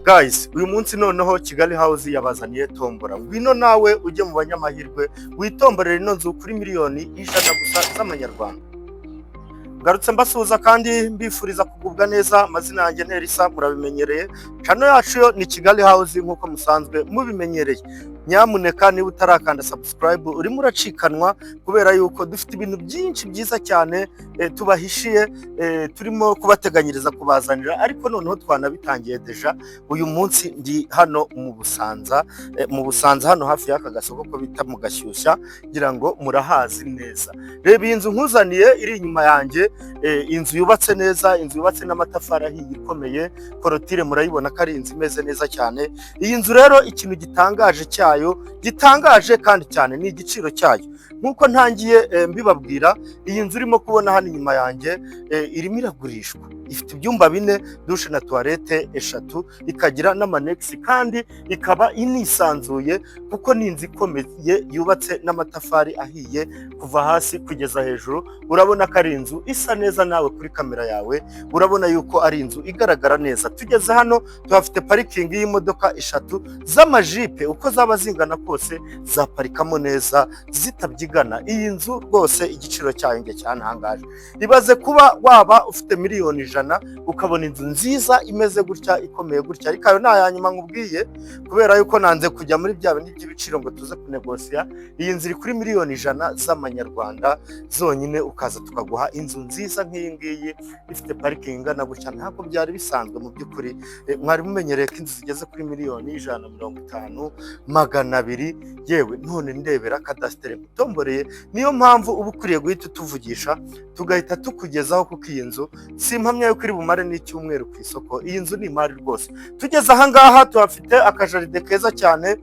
Guys, uyu munsi noneho Kigali House yabazaniye tombora. Ngwino nawe ujye mu banyamahirwe witomborera ino nzu kuri miliyoni 100 gusa z'amanyarwanda. Ngarutse mbasuhuza kandi mbifuriza kugubwa neza. Amazina yanjye Nerisa, murabimenyereye. Channel yacu ni Kigali House nkuko musanzwe mubimenyereye. Nyamuneka niba utarakanda subscribe urimo uracikanwa kubera yuko dufite ibintu byinshi byiza cyane tubahishiye, turimo kubateganyiriza kubazanira, ariko noneho twanabitangiye deja. Uyu munsi ndi hano mu Busanza hano hafi y'aka gasoko ko bita mu Gashyushya, ngira ngo murahazi neza. Reba iyi nzu nkuzaniye iri inyuma yanjye, inzu yubatse neza, inzu yubatse n'amatafari ahiye ikomeye, korotire murayibona ko ari inzu imeze neza cyane. Iyi nzu rero ikintu gitangaje kandi cyane ni igiciro cyayo. Nkuko ntangiye mbibabwira, iyi nzu urimo kubona hano inyuma yanjye irimo iragurishwa. Ifite ibyumba 4, dushe na toilette 3, ikagira n'amanex, kandi ikaba inisanzuye kuko ni inzu ikomeye yubatse n'amatafari ahiye kuva hasi kugeza hejuru. Urabona ko ari inzu isa neza, nawe kuri kamera yawe urabona yuko ari inzu igaragara neza. Tugeze hano tuhafite parikingi y'imodoka 3 z'amajipe, uko zaba zingana kose zaparikamo neza zitabyigana. Iyi nzu rwose igiciro cyayo nge cyantangaje. Ibaze kuba waba ufite miliyoni 100 ukabona inzu nziza imeze gutya, ikomeye gutya. Ariko ayo ntayanyuma nkubwiye, kubera yuko nanze kujya muri bya bindi by'ibiciro ngo tuze kunegosiya. Iyi nzu iri kuri miliyoni 100 z'amanyarwanda zonyine, ukaza tukaguha inzu nziza nk'iyi ngiyi ifite parikingi ingana gutya. Ntabwo byari bisanzwe mu by'ukuri. Mwari mumenyereye ko inzu zigeze kuri miliyoni 150, 200, yewe none ndebera kadasitere mutomboreye. Niyo mpamvu uba ukwiye guhita utuvugisha tugahita tukugezaho, kuko iyi nzu simpamya yuko iri bumare n'icyumweru ku isoko. Iyi nzu ni imari rwose. Tugeze aha ngaha tuhafite akajaride keza cyane,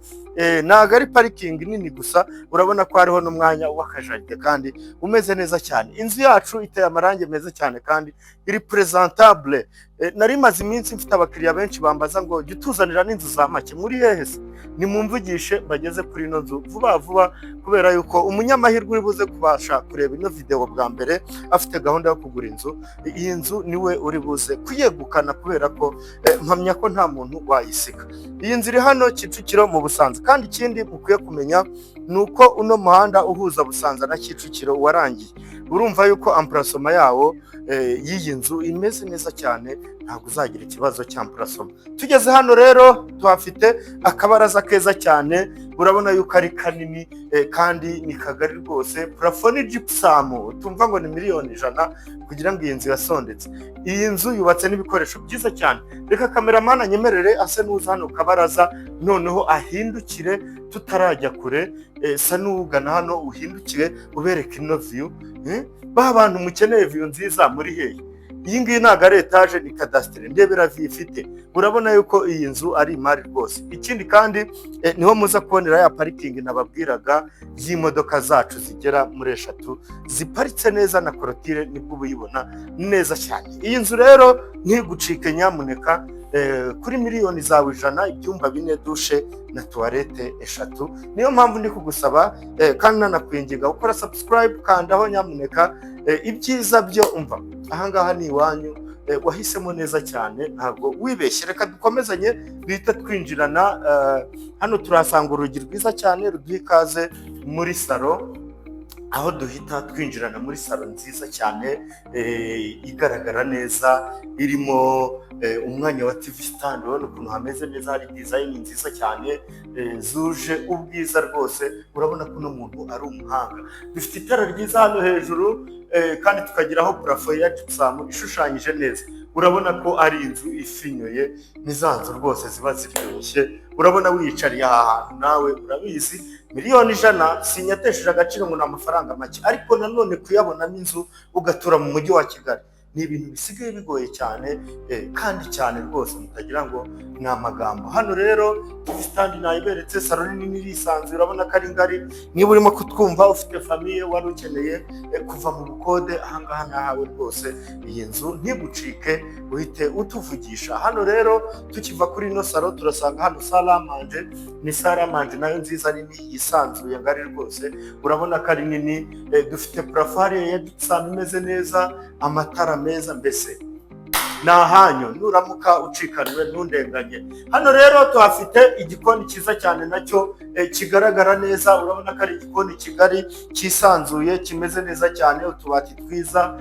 ntago ari parikingi nini gusa, urabona ko hariho n'umwanya w'akajaride kandi umeze neza cyane. Inzu yacu iteye amarangi meza cyane kandi iri presentable. Nari maze iminsi mfite abakiriya benshi bambaza ngo jya utuzanira n'inzu za make, muri hehese nimumvugishe bageze kuri ino nzu vuba vuba, kubera yuko umunyamahirwe uri buze kubasha kureba ino video bwa mbere afite gahunda yo kugura inzu. Iyi nzu niwe uri buze kuyegukana, kubera ko mpamya ko nta muntu wayisiga. Iyi nzu iri hano Kicukiro mu Busanza, kandi ikindi mukwiye kumenya nuko uno muhanda uhuza Busanza na Kicukiro warangiye. Urumva yuko amplacement yawo y'iyi nzu imeze neza cyane, ntabwo uzagira ikibazo cya amplacement. Tugeze hano rero tuhafite akabaraza keza cyane, urabona yuko ari kanini kandi ni kagari rwose. Plafond ni gypsum, tumva ngo ni miliyoni 100 kugira ngo iyi nzu yasondetse. Iyi nzu yubatse n'ibikoresho byiza cyane. Reka cameraman anyemerere ase nuza hano kabaraza, noneho ahindukire tutarajya kure, sa n'ugana hano uhindukire ubereka ino view. Ba bantu mukeneye view nziza muri hehe. Iyi ngiyi ntago ari etage, ni kadasitere. Ndebera view ifite, urabona yuko iyi nzu ari imari rwose. Ikindi kandi niho muza kubonera ya parikingi nababwiraga y'imodoka zacu zigera muri 3 ziparitse neza, na korotire nibwo ubuyibona neza cyane. Iyi nzu rero ntigucike nyamuneka, kuri miliyoni zawe 100, ibyumba 4, dushe na toilette 3. Niyo mpamvu ndi kugusaba kandi nanakwinginga gukora subscribe, kandaho nyamuneka. Ibyiza byo umva, ahangaha ni iwanyu, wahisemo neza cyane, ntabwo wibeshye. Reka dukomezanye duhita twinjirana. Hano turasanga urugi rwiza cyane ruduha ikaze muri salo, aho duhita twinjirana muri salo nziza cyane, igaragara neza, irimo umwanya wa TV stand. Urabona ukuntu hameze neza, hari design nziza cyane zuje ubwiza rwose. Urabona ko uno muntu ari umuhanga. Dufite itara ryiza hano hejuru, kandi tukagiraho plafond ya gypsum ishushanyije neza. Urabona ko ari inzu ifinyoye, nizanzu rwose ziba ziryoshye. Urabona wiyicariye aha hantu, nawe urabizi miliyoni 100 sinyatesheje agaciro ngo n'amafaranga make, ariko nanone kuyabonamo inzu ugatura mu mujyi wa Kigali ni ibintu bisigaye bigoye cyane, kandi cyane rwose mutagira ngo ni amagambo. Hano rero stand nayiberetse, salo nini irisanzwe, urabona ko ari ngari. Niba urimo kutwumva ufite famille wari ukeneye kuva mu bukode, ahangaha nahawe rwose. Iyi nzu ntigucike, uhite utuvugisha. Hano rero tukiva kuri ino salo turasanga hano salle à manger, ni salle à manger nayo nziza nini yisanzuye ngari rwose. Urabona ko ari nini, dufite plafond ya gypsum imeze neza, amatara meza, mbese ni ahanyu nuramuka ucikaniwe ntundenganye. Hano rero tuhafite igikoni cyiza cyane nacyo kigaragara neza, urabona ko ari igikoni kigari cyisanzuye kimeze neza cyane, utubati twiza,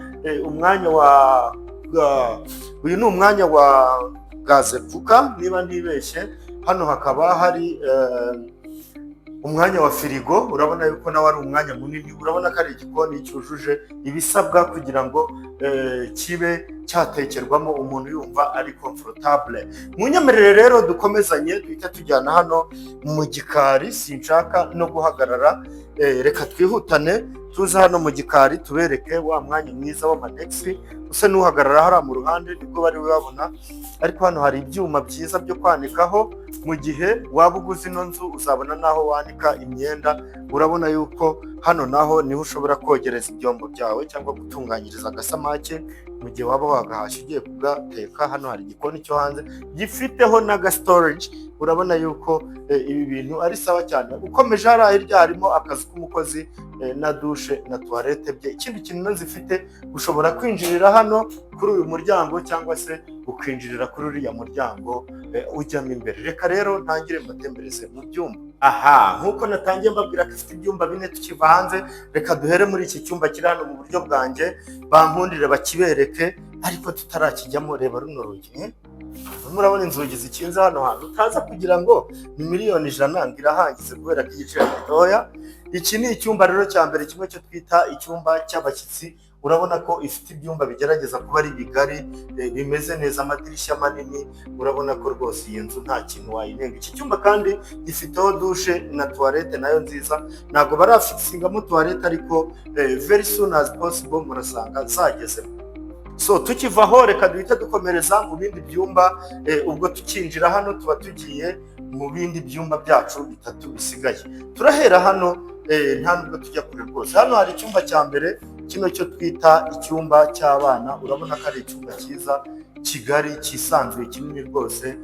umwanya wa uyu ni umwanya wa gaze kuka niba ntibeshye. Hano hakaba hari umwanya wa firigo, urabona yuko nawe ari umwanya munini, urabona ko ari igikoni cyujuje ibisabwa kugira ngo kibe cyatekerwamo umuntu yumva ari comfortable. Munyemerere rero dukomezanye duhita tujyana hano mu gikari, sinshaka no guhagarara, reka twihutane tuze hano mu gikari tubereke wa mwanya mwiza w'amanexi, use n'uhagarara hariya mu ruhande nibwo bari babona. Ariko hano hari ibyuma byiza byo kwanikaho, mu gihe waba uguze ino nzu uzabona naho wanika imyenda. Urabona yuko hano naho niho ushobora kogereza ibyombo byawe cyangwa gutunganyiriza agasamake mu gihe waba wagahashya ugiye kugateka. Hano hari igikoni cyo hanze gifiteho n'aga storage, urabona yuko ibi bintu ari sawa cyane. Ukomeje hariya hirya harimo akazi k'umukozi na dushe na tuwarete bye. Ikindi kintu zifite, ushobora kwinjirira hano kuri uyu muryango cyangwa se ukinjirira kuri uriya muryango ujyamo imbere. Reka rero ntangire mbatembereze mu byumba. Aha, nk'uko natangiye mbabwira ko ifite ibyumba 4 tukiva hanze, reka duhere muri iki cyumba kiri hano mu buryo bwanjye, bankundire bakibereke ariko tutarakijyamo. Reba runo rugi, murabona inzugi zikinze hano hantu, utaza kugira ngo ni miliyoni 100 ngirahangize kubera ko igiciro gitoya. Iki ni icyumba rero cya mbere, kimwe cyo twita icyumba cy'abashyitsi. Urabona ko ifite ibyumba bigerageza kuba ari bigari, bimeze neza, amadirishya manini. Urabona ko rwose iyi nzu nta kintu wayinenga. Iki cyumba kandi gifiteho dushe na tuwarete nayo nziza. Ntabwo barafixingamo tuwarete ariko very soon as possible murasanga zagezemo. So tukivaho reka duhita dukomereza mu bindi byumba. Ubwo tukinjira hano tuba tugiye mu bindi byumba byacu 3 bisigaye. Turahera hano, nta nubwo tujya kure rwose. Hano hari icyumba cya mbere, kino cyo twita icyumba cy'abana. Urabona ko ari icyumba cyiza kigari cyisanzuye kinini rwose.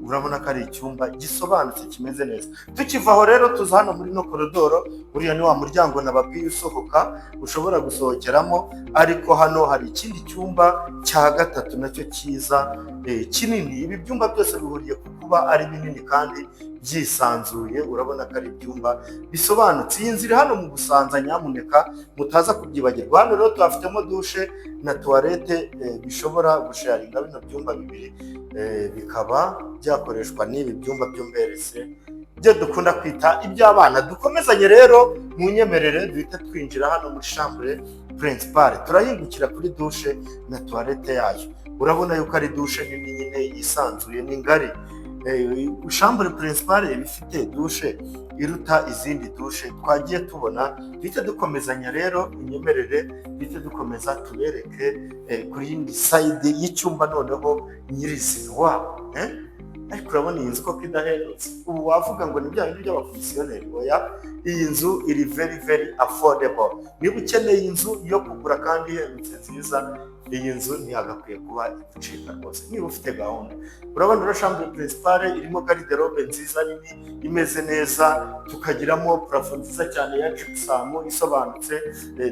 Urabona ko ari icyumba gisobanutse kimeze neza. Tukivaho rero tuza hano muri no koridoro, uriya ni wa muryango nababwiye usohoka ushobora gusohokeramo. Ariko hano hari ikindi cyumba cya gatatu nacyo cyiza kinini. Ibi byumba byose bihuriye ku kuba ari binini kandi byisanzuye. Urabona ko ari ibyumba bisobanutse. Iyi nzira hano mu Busanza, nyamuneka mutaza kubyibagirwa. Hano rero tuhafitemo dushe na tuwarete bishobora gusharinga bino byumba bibiri, bikaba byakoreshwa n'ibi byumba by'umberese byo dukunda kwita iby'abana. Dukomezanye rero, munyemerere duhita twinjira hano muri chambre principale. Turahingukira kuri dushe na tuwarete yayo. Urabona yuko ari dushe nini nyine yisanzuye, ni ngari. Chambre principale ifite dushe iruta izindi dushe twagiye tubona. Duhita dukomezanya rero, inyemerere duhita dukomeza tubereke kuri yindi side y'icyumba noneho nyirizina wabo. Ariko urabona iyi nzu koko idahendutse. Ubu wavuga ngo ni bya bindi by'abakomisiyoneri. Oya, iyi nzu iri very affordable. Niba ukeneye inzu yo kugura kandi ihendutse nziza, iyi nzu ntiyagakwiye kuba igucika rwose niba ufite gahunda. Urabona rero chambre principale irimo garde-robe nziza nini imeze neza, tukagiramo plafond nziza cyane ya gypsum isobanutse,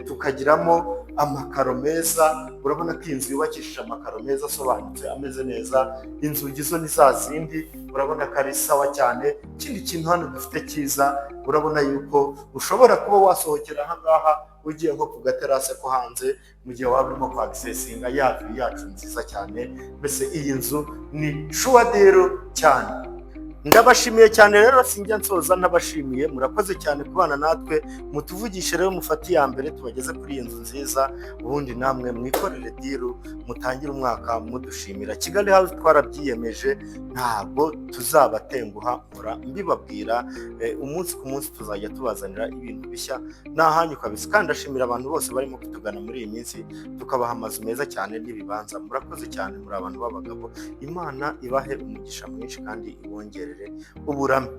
tukagiramo amakaro meza. Urabona ko inzu yubakishije amakaro meza asobanutse ameze neza. Inzugi zo ni za zindi, urabona ko ari sawa cyane. Ikindi kintu hano dufite cyiza, urabona yuko ushobora kuba wasohokera aha ngaha ugiye nko ku gaterase ko hanze mu gihe waba urimo kwa accessinga yacu nziza cyane. Mbese iyi nzu ni sure deal cyane. Ndabashimiye cyane rero, sinjya nsoza nabashimiye. Murakoze cyane kubana natwe, mutuvugishe rero mufati ya mbere tubageze kuri iyi nzu nziza, ubundi namwe mwikorere diru mutangire umwaka mudushimira. Kigali House twarabyiyemeje, ntabwo tuzabatenguha, mura mbibabwira. Umunsi ku munsi tuzajya tubazanira ibintu bishya n'ahanyu kabisa. Kandi ndashimira abantu bose barimo kutugana muri iyi minsi, tukabaha amazu meza cyane n'ibibanza. Murakoze cyane, muri abantu b'abagabo. Imana ibahe umugisha mwinshi kandi ibongere uburame.